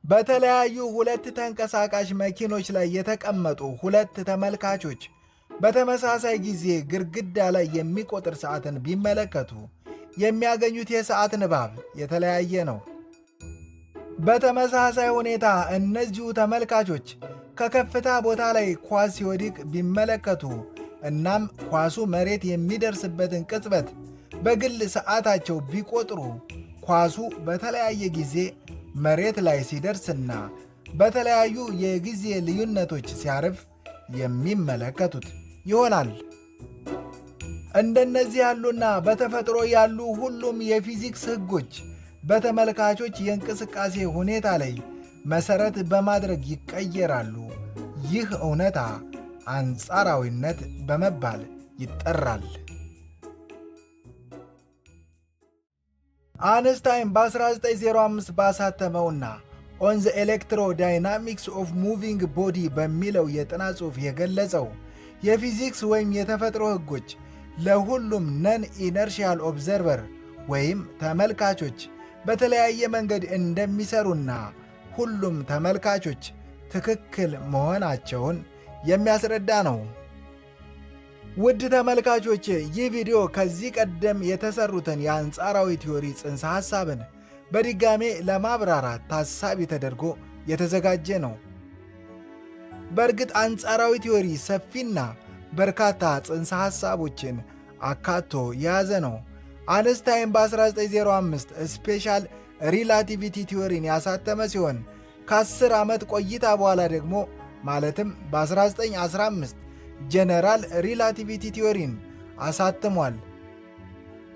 በተለያዩ ሁለት ተንቀሳቃሽ መኪኖች ላይ የተቀመጡ ሁለት ተመልካቾች በተመሳሳይ ጊዜ ግድግዳ ላይ የሚቆጥር ሰዓትን ቢመለከቱ የሚያገኙት የሰዓት ንባብ የተለያየ ነው። በተመሳሳይ ሁኔታ እነዚሁ ተመልካቾች ከከፍታ ቦታ ላይ ኳስ ሲወድቅ ቢመለከቱ እናም ኳሱ መሬት የሚደርስበትን ቅጽበት በግል ሰዓታቸው ቢቆጥሩ ኳሱ በተለያየ ጊዜ መሬት ላይ ሲደርስና በተለያዩ የጊዜ ልዩነቶች ሲያርፍ የሚመለከቱት ይሆናል። እንደነዚህ ያሉና በተፈጥሮ ያሉ ሁሉም የፊዚክስ ሕጎች በተመልካቾች የእንቅስቃሴ ሁኔታ ላይ መሠረት በማድረግ ይቀየራሉ። ይህ እውነታ አንጻራዊነት በመባል ይጠራል። አንስታይን በ1905 ባሳተመውና ኦን ዘ ኤሌክትሮ ዳይናሚክስ ኦፍ ሙቪንግ ቦዲ በሚለው የጥናት ጽሑፍ የገለጸው የፊዚክስ ወይም የተፈጥሮ ሕጎች ለሁሉም ነን ኢነርሺያል ኦብዘርቨር ወይም ተመልካቾች በተለያየ መንገድ እንደሚሰሩና ሁሉም ተመልካቾች ትክክል መሆናቸውን የሚያስረዳ ነው። ውድ ተመልካቾች፣ ይህ ቪዲዮ ከዚህ ቀደም የተሰሩትን የአንጻራዊ ቲዎሪ ጽንሰ ሐሳብን በድጋሜ ለማብራራት ታሳቢ ተደርጎ የተዘጋጀ ነው። በእርግጥ አንጻራዊ ቲዎሪ ሰፊና በርካታ ጽንሰ ሐሳቦችን አካቶ የያዘ ነው። አንስታይን በ1905 ስፔሻል ሪላቲቪቲ ቲዎሪን ያሳተመ ሲሆን ከ10 ዓመት ቆይታ በኋላ ደግሞ ማለትም በ1915 ጀነራል ሪላቲቪቲ ቲዎሪን አሳትሟል።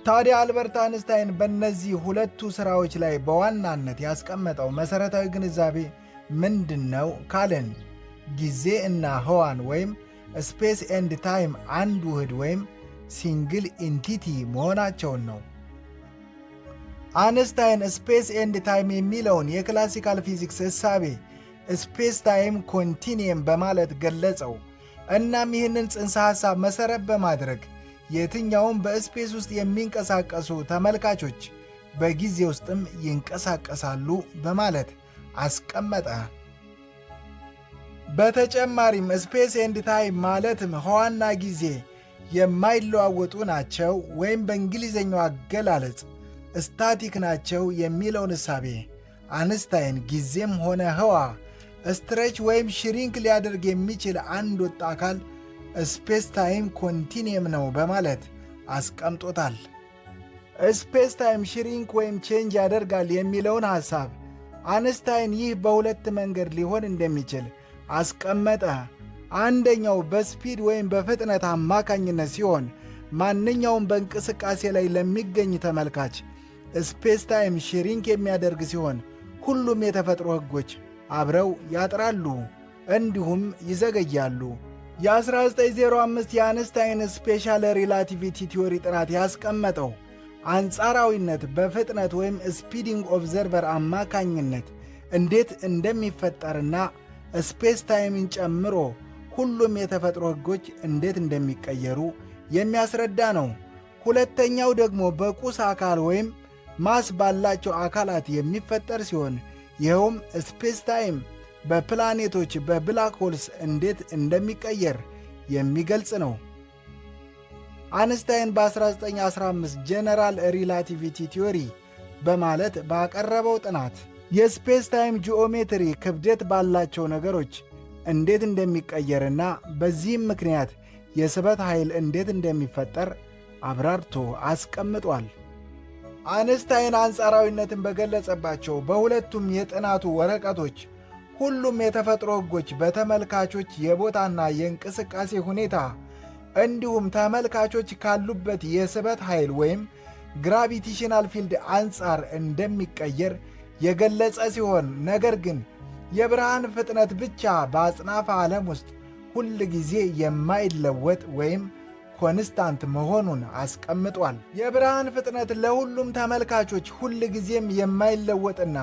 ታዲያ አልበርት አንስታይን በእነዚህ ሁለቱ ሥራዎች ላይ በዋናነት ያስቀመጠው መሠረታዊ ግንዛቤ ምንድን ነው ካልን ጊዜ እና ህዋን ወይም ስፔስ ኤንድ ታይም አንድ ውህድ ወይም ሲንግል ኢንቲቲ መሆናቸውን ነው። አንስታይን ስፔስ ኤንድ ታይም የሚለውን የክላሲካል ፊዚክስ እሳቤ ስፔስ ታይም ኮንቲኒየም በማለት ገለጸው። እናም ይህንን ጽንሰ ሐሳብ መሠረት በማድረግ የትኛውም በስፔስ ውስጥ የሚንቀሳቀሱ ተመልካቾች በጊዜ ውስጥም ይንቀሳቀሳሉ በማለት አስቀመጠ። በተጨማሪም ስፔስ ኤንድ ታይም ማለትም ህዋና ጊዜ የማይለዋወጡ ናቸው ወይም በእንግሊዝኛው አገላለጽ ስታቲክ ናቸው የሚለውን እሳቤ አንስታይን ጊዜም ሆነ ህዋ ስትሬች ወይም ሽሪንክ ሊያደርግ የሚችል አንድ ወጥ አካል ስፔስ ታይም ኮንቲኒየም ነው በማለት አስቀምጦታል። ስፔስ ታይም ሽሪንክ ወይም ቼንጅ ያደርጋል የሚለውን ሐሳብ አንስታይን ይህ በሁለት መንገድ ሊሆን እንደሚችል አስቀመጠ። አንደኛው በስፒድ ወይም በፍጥነት አማካኝነት ሲሆን ማንኛውም በእንቅስቃሴ ላይ ለሚገኝ ተመልካች ስፔስ ታይም ሽሪንክ የሚያደርግ ሲሆን ሁሉም የተፈጥሮ ሕጎች አብረው ያጥራሉ እንዲሁም ይዘገያሉ። የ1905 የአንስታይን ስፔሻል ሪላቲቪቲ ቲዎሪ ጥናት ያስቀመጠው አንጻራዊነት በፍጥነት ወይም ስፒዲንግ ኦብዘርቨር አማካኝነት እንዴት እንደሚፈጠርና ስፔስ ታይምን ጨምሮ ሁሉም የተፈጥሮ ሕጎች እንዴት እንደሚቀየሩ የሚያስረዳ ነው። ሁለተኛው ደግሞ በቁስ አካል ወይም ማስ ባላቸው አካላት የሚፈጠር ሲሆን ይኸውም ስፔስ ታይም በፕላኔቶች በብላክ ሆልስ እንዴት እንደሚቀየር የሚገልጽ ነው። አንስታይን በ1915 ጀነራል ሪላቲቪቲ ቲዎሪ በማለት ባቀረበው ጥናት የስፔስ ታይም ጂኦሜትሪ ክብደት ባላቸው ነገሮች እንዴት እንደሚቀየርና በዚህም ምክንያት የስበት ኃይል እንዴት እንደሚፈጠር አብራርቶ አስቀምጧል። አንስታይን አንጻራዊነትን በገለጸባቸው በሁለቱም የጥናቱ ወረቀቶች ሁሉም የተፈጥሮ ሕጎች በተመልካቾች የቦታና የእንቅስቃሴ ሁኔታ እንዲሁም ተመልካቾች ካሉበት የስበት ኃይል ወይም ግራቪቴሽናል ፊልድ አንጻር እንደሚቀየር የገለጸ ሲሆን ነገር ግን የብርሃን ፍጥነት ብቻ በአጽናፈ ዓለም ውስጥ ሁል ጊዜ የማይለወጥ ወይም ኮንስታንት መሆኑን አስቀምጧል። የብርሃን ፍጥነት ለሁሉም ተመልካቾች ሁል ጊዜም የማይለወጥና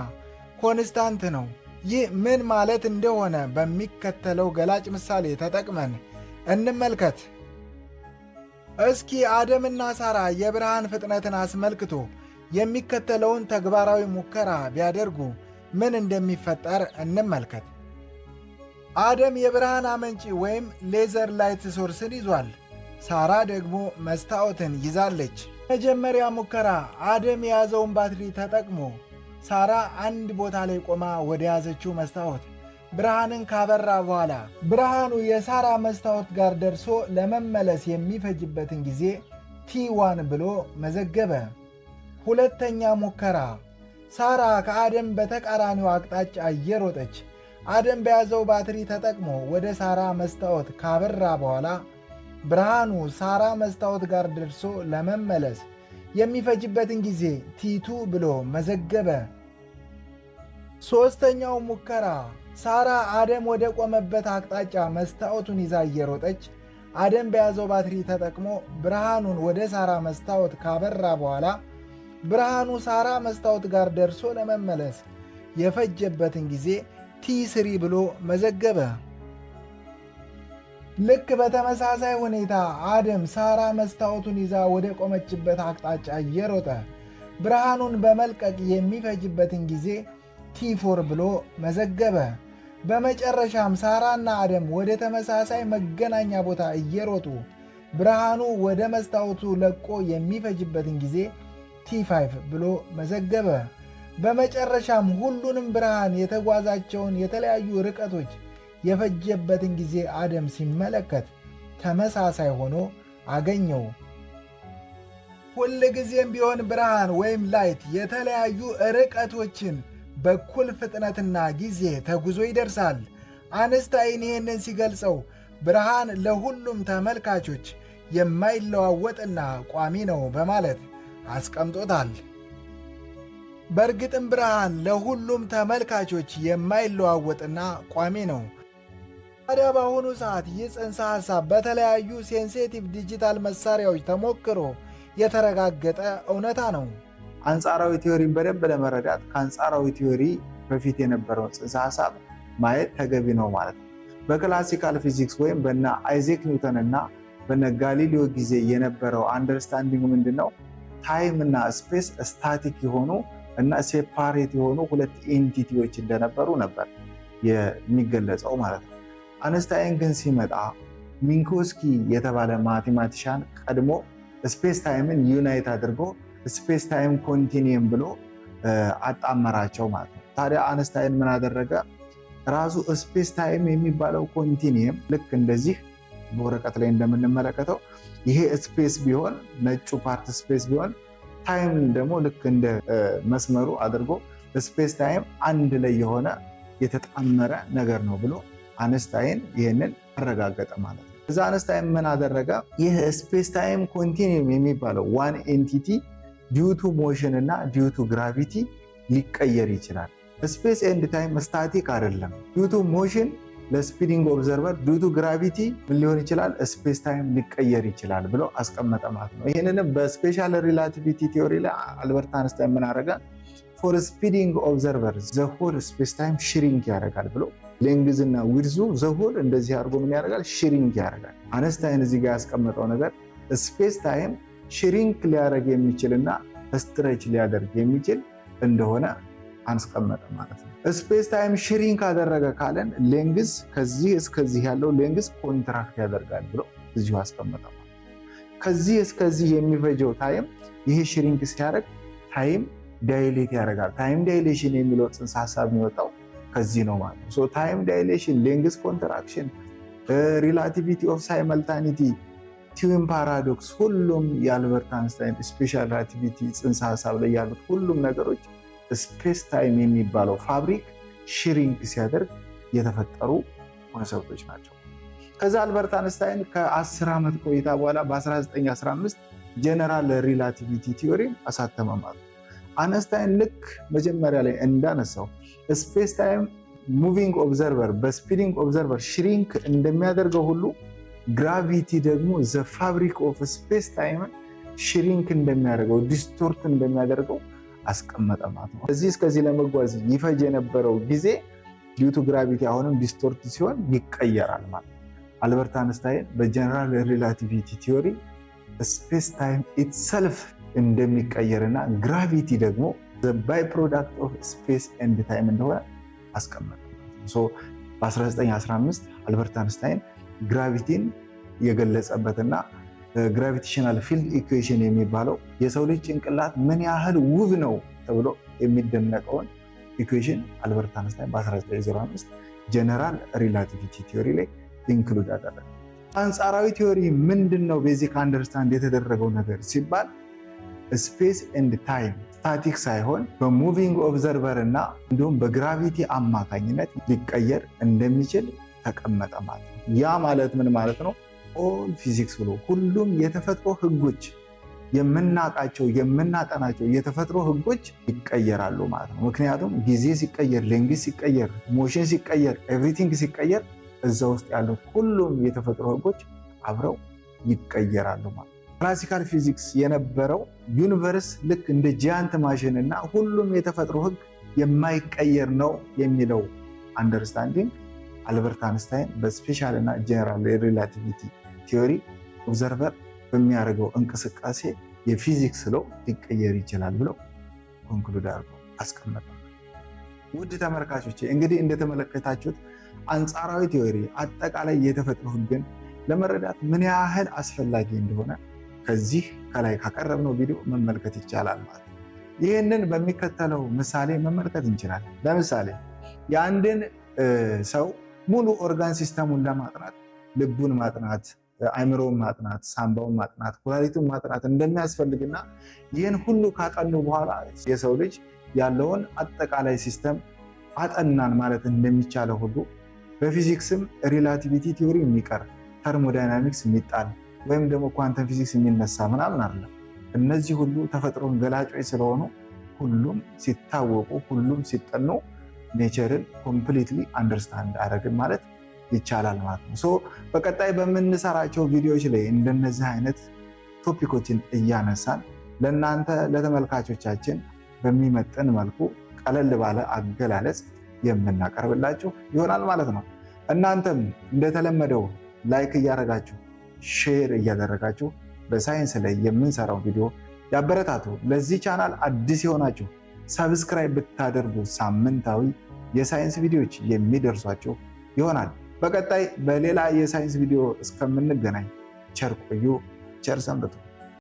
ኮንስታንት ነው። ይህ ምን ማለት እንደሆነ በሚከተለው ገላጭ ምሳሌ ተጠቅመን እንመልከት። እስኪ አደምና ሳራ የብርሃን ፍጥነትን አስመልክቶ የሚከተለውን ተግባራዊ ሙከራ ቢያደርጉ ምን እንደሚፈጠር እንመልከት። አደም የብርሃን አመንጪ ወይም ሌዘር ላይት ሶርስን ይዟል። ሳራ ደግሞ መስታወትን ይዛለች። መጀመሪያ ሙከራ አደም የያዘውን ባትሪ ተጠቅሞ ሳራ አንድ ቦታ ላይ ቆማ ወደ ያዘችው መስታወት ብርሃንን ካበራ በኋላ ብርሃኑ የሳራ መስታወት ጋር ደርሶ ለመመለስ የሚፈጅበትን ጊዜ T1 ብሎ መዘገበ። ሁለተኛ ሙከራ ሳራ ከአደም በተቃራኒው አቅጣጫ እየሮጠች አደም በያዘው ባትሪ ተጠቅሞ ወደ ሳራ መስታወት ካበራ በኋላ ብርሃኑ ሳራ መስታወት ጋር ደርሶ ለመመለስ የሚፈጅበትን ጊዜ T2 ብሎ መዘገበ። ሦስተኛው ሙከራ ሳራ አደም ወደ ቆመበት አቅጣጫ መስታወቱን ይዛ እየሮጠች አደም በያዘው ባትሪ ተጠቅሞ ብርሃኑን ወደ ሳራ መስታወት ካበራ በኋላ ብርሃኑ ሳራ መስታወት ጋር ደርሶ ለመመለስ የፈጀበትን ጊዜ T3 ብሎ መዘገበ። ልክ በተመሳሳይ ሁኔታ አደም ሳራ መስታወቱን ይዛ ወደ ቆመችበት አቅጣጫ እየሮጠ ብርሃኑን በመልቀቅ የሚፈጅበትን ጊዜ T4 ብሎ መዘገበ። በመጨረሻም ሳራና አደም ወደ ተመሳሳይ መገናኛ ቦታ እየሮጡ ብርሃኑ ወደ መስታወቱ ለቆ የሚፈጅበትን ጊዜ T5 ብሎ መዘገበ። በመጨረሻም ሁሉንም ብርሃን የተጓዛቸውን የተለያዩ ርቀቶች የፈጀበትን ጊዜ አደም ሲመለከት ተመሳሳይ ሆኖ አገኘው። ሁል ጊዜም ቢሆን ብርሃን ወይም ላይት የተለያዩ ርቀቶችን በኩል ፍጥነትና ጊዜ ተጉዞ ይደርሳል። አንስታይን ይህንን ሲገልጸው ብርሃን ለሁሉም ተመልካቾች የማይለዋወጥና ቋሚ ነው በማለት አስቀምጦታል። በእርግጥም ብርሃን ለሁሉም ተመልካቾች የማይለዋወጥና ቋሚ ነው። ታዲያ በአሁኑ ሰዓት ይህ ጽንሰ ሐሳብ በተለያዩ ሴንሴቲቭ ዲጂታል መሳሪያዎች ተሞክሮ የተረጋገጠ እውነታ ነው። አንጻራዊ ቲዮሪን በደንብ ለመረዳት ከአንጻራዊ ቲዮሪ በፊት የነበረውን ጽንሰ ሐሳብ ማየት ተገቢ ነው ማለት ነው። በክላሲካል ፊዚክስ ወይም በነ አይዜክ ኒውተን እና በነ ጋሊሊዮ ጊዜ የነበረው አንደርስታንዲንግ ምንድን ነው? ታይም እና ስፔስ ስታቲክ የሆኑ እና ሴፓሬት የሆኑ ሁለት ኤንቲቲዎች እንደነበሩ ነበር የሚገለጸው ማለት ነው። አንስታይን ግን ሲመጣ ሚንኮስኪ የተባለ ማቴማቲሻን ቀድሞ ስፔስ ታይምን ዩናይት አድርጎ ስፔስ ታይም ኮንቲኒየም ብሎ አጣመራቸው ማለት ነው። ታዲያ አንስታይን ምን አደረገ? ራሱ ስፔስ ታይም የሚባለው ኮንቲኒየም ልክ እንደዚህ በወረቀት ላይ እንደምንመለከተው ይሄ ስፔስ ቢሆን ነጩ ፓርት ስፔስ ቢሆን ታይም ደግሞ ልክ እንደ መስመሩ አድርጎ ስፔስ ታይም አንድ ላይ የሆነ የተጣመረ ነገር ነው ብሎ አንስታይን ይህንን አረጋገጠ ማለት ነው። እዛ አንስታይን ምን አደረገ? ይህ ስፔስ ታይም ኮንቲኒየም የሚባለው ዋን ኤንቲቲ ዲዩቱ ሞሽን እና ዲዩቱ ግራቪቲ ሊቀየር ይችላል። ስፔስ ኤንድ ታይም ስታቲክ አይደለም። ዲዩቱ ሞሽን ለስፒዲንግ ኦብዘርቨር ዲዩቱ ግራቪቲ ምን ሊሆን ይችላል? ስፔስ ታይም ሊቀየር ይችላል ብሎ አስቀመጠ ማለት ነው። ይህንንም በስፔሻል ሪላቲቪቲ ቲዮሪ ላይ አልበርት አንስታይን ምን አደረገ? ፎር ስፒዲንግ ኦብዘርቨር ዘሆል ስፔስ ታይም ሽሪንክ ያደርጋል ብሎ ሌንግዝ እና ዊድዙ ዘሆል እንደዚህ አድርጎ ምን ያደርጋል? ሽሪንክ ያደርጋል። አንስታይን እዚህ ጋር ያስቀመጠው ነገር ስፔስ ታይም ሽሪንክ ሊያደርግ የሚችልና ስትሬች ሊያደርግ የሚችል እንደሆነ አስቀመጠ ማለት ነው። ስፔስ ታይም ሽሪንክ አደረገ ካለን ሌንግዝ ከዚህ እስከዚህ ያለው ሌንግዝ ኮንትራክት ያደርጋል ብሎ እዚሁ አስቀመጠ ማለት ነው። ከዚህ እስከዚህ የሚፈጀው ታይም ይሄ ሽሪንክ ሲያደርግ ታይም ዳይሌት ያደርጋል። ታይም ዳይሌሽን የሚለው ጽንሰ ሐሳብ የሚወጣው ከዚህ ነው ማለት ነው። ታይም ዳይሌሽን፣ ሌንግዝ ኮንትራክሽን፣ ሪላቲቪቲ ኦፍ ሳይመልታኒቲ፣ ቲዩን ፓራዶክስ፣ ሁሉም የአልበርት አንስታይን ስፔሻል ሪላቲቪቲ ጽንሰ ሐሳብ ላይ ያሉት ሁሉም ነገሮች ስፔስ ታይም የሚባለው ፋብሪክ ሽሪንክ ሲያደርግ የተፈጠሩ ኮንሰፕቶች ናቸው። ከዛ አልበርት አንስታይን ከ10 ዓመት ቆይታ በኋላ በ1915 ጀነራል ሪላቲቪቲ ቲዮሪ አሳተመ ማለት ነው። አንስታይን ልክ መጀመሪያ ላይ እንዳነሳው ስፔስ ታይም ሙቪንግ ኦብዘርቨር በስፒዲንግ ኦብዘርቨር ሽሪንክ እንደሚያደርገው ሁሉ ግራቪቲ ደግሞ ዘ ፋብሪክ ኦፍ ስፔስ ታይምን ሽሪንክ እንደሚያደርገው ዲስቶርት እንደሚያደርገው አስቀመጠ ማለት ነው። እዚህ እስከዚህ ለመጓዝ ይፈጅ የነበረው ጊዜ ዲዩቱ ግራቪቲ አሁንም ዲስቶርት ሲሆን ይቀየራል ማለት ነው። አልበርት አንስታይን በጀነራል ሪላቲቪቲ ቲዮሪ ስፔስ ታይም ኢትሰልፍ እንደሚቀየርና ግራቪቲ ደግሞ ባይ ፕሮዳክት ኦፍ ስፔስ ኤንድ ታይም እንደሆነ አስቀመጠ። በ1915 አልበርት አንስታይን ግራቪቲን የገለጸበትና ግራቪቴሽናል ፊልድ ኢኩዌሽን የሚባለው የሰው ልጅ ጭንቅላት ምን ያህል ውብ ነው ተብሎ የሚደነቀውን ኢኩዌሽን አልበርት አንስታይን በ1905 ጀነራል ሪላቲቪቲ ቲዮሪ ላይ ኢንክሉድ አደረገ። አንጻራዊ ቲዮሪ ምንድን ነው? ቤዚክ አንደርስታንድ የተደረገው ነገር ሲባል ስፔስ ኤንድ ታይም ስታቲክ ሳይሆን በሙቪንግ ኦብዘርቨር እና እንዲሁም በግራቪቲ አማካኝነት ሊቀየር እንደሚችል ተቀመጠ ማለት ነው። ያ ማለት ምን ማለት ነው? ኦል ፊዚክስ ብሎ ሁሉም የተፈጥሮ ህጎች የምናውቃቸው የምናጠናቸው የተፈጥሮ ህጎች ይቀየራሉ ማለት ነው። ምክንያቱም ጊዜ ሲቀየር፣ ሌንግዝ ሲቀየር፣ ሞሽን ሲቀየር፣ ኤቭሪቲንግ ሲቀየር እዛ ውስጥ ያሉት ሁሉም የተፈጥሮ ህጎች አብረው ይቀየራሉ ማለት ነው። ክላሲካል ፊዚክስ የነበረው ዩኒቨርስ ልክ እንደ ጂያንት ማሽን እና ሁሉም የተፈጥሮ ህግ የማይቀየር ነው የሚለው አንደርስታንዲንግ አልበርት አንስታይን በስፔሻል እና ጀነራል ሪላቲቪቲ ቲዮሪ ኦብዘርቨር በሚያደርገው እንቅስቃሴ የፊዚክስ ለው ሊቀየር ይችላል ብለው ኮንክሉድ አድርገው አስቀመጠ። ውድ ተመልካቾቼ እንግዲህ እንደተመለከታችሁት አንጻራዊ ቲዮሪ አጠቃላይ የተፈጥሮ ህግን ለመረዳት ምን ያህል አስፈላጊ እንደሆነ ከዚህ ከላይ ካቀረብነው ቪዲዮ መመልከት ይቻላል ማለት ነው። ይህንን በሚከተለው ምሳሌ መመልከት እንችላለን። ለምሳሌ የአንድን ሰው ሙሉ ኦርጋን ሲስተሙን ለማጥናት ልቡን ማጥናት፣ አይምሮውን ማጥናት፣ ሳምባውን ማጥናት፣ ኩላሊቱን ማጥናት እንደሚያስፈልግና ይህን ሁሉ ካጠኑ በኋላ የሰው ልጅ ያለውን አጠቃላይ ሲስተም አጠናን ማለት እንደሚቻለው ሁሉ በፊዚክስም ሪላቲቪቲ ቲዮሪ የሚቀር ተርሞዳይናሚክስ የሚጣል ወይም ደግሞ ኳንተም ፊዚክስ የሚነሳ ምናምን አለ። እነዚህ ሁሉ ተፈጥሮን ገላጮች ስለሆኑ ሁሉም ሲታወቁ ሁሉም ሲጠኑ ኔቸርን ኮምፕሊትሊ አንደርስታንድ አደረግን ማለት ይቻላል ማለት ነው። በቀጣይ በምንሰራቸው ቪዲዮዎች ላይ እንደነዚህ አይነት ቶፒኮችን እያነሳን ለእናንተ ለተመልካቾቻችን በሚመጥን መልኩ ቀለል ባለ አገላለጽ የምናቀርብላችሁ ይሆናል ማለት ነው። እናንተም እንደተለመደው ላይክ እያደረጋችሁ ሼር እያደረጋችሁ በሳይንስ ላይ የምንሰራው ቪዲዮ ያበረታቱ። ለዚህ ቻናል አዲስ የሆናችሁ ሰብስክራይብ ብታደርጉ ሳምንታዊ የሳይንስ ቪዲዮዎች የሚደርሷችሁ ይሆናል። በቀጣይ በሌላ የሳይንስ ቪዲዮ እስከምንገናኝ ቸር ቆዩ፣ ቸር ሰንብቱ።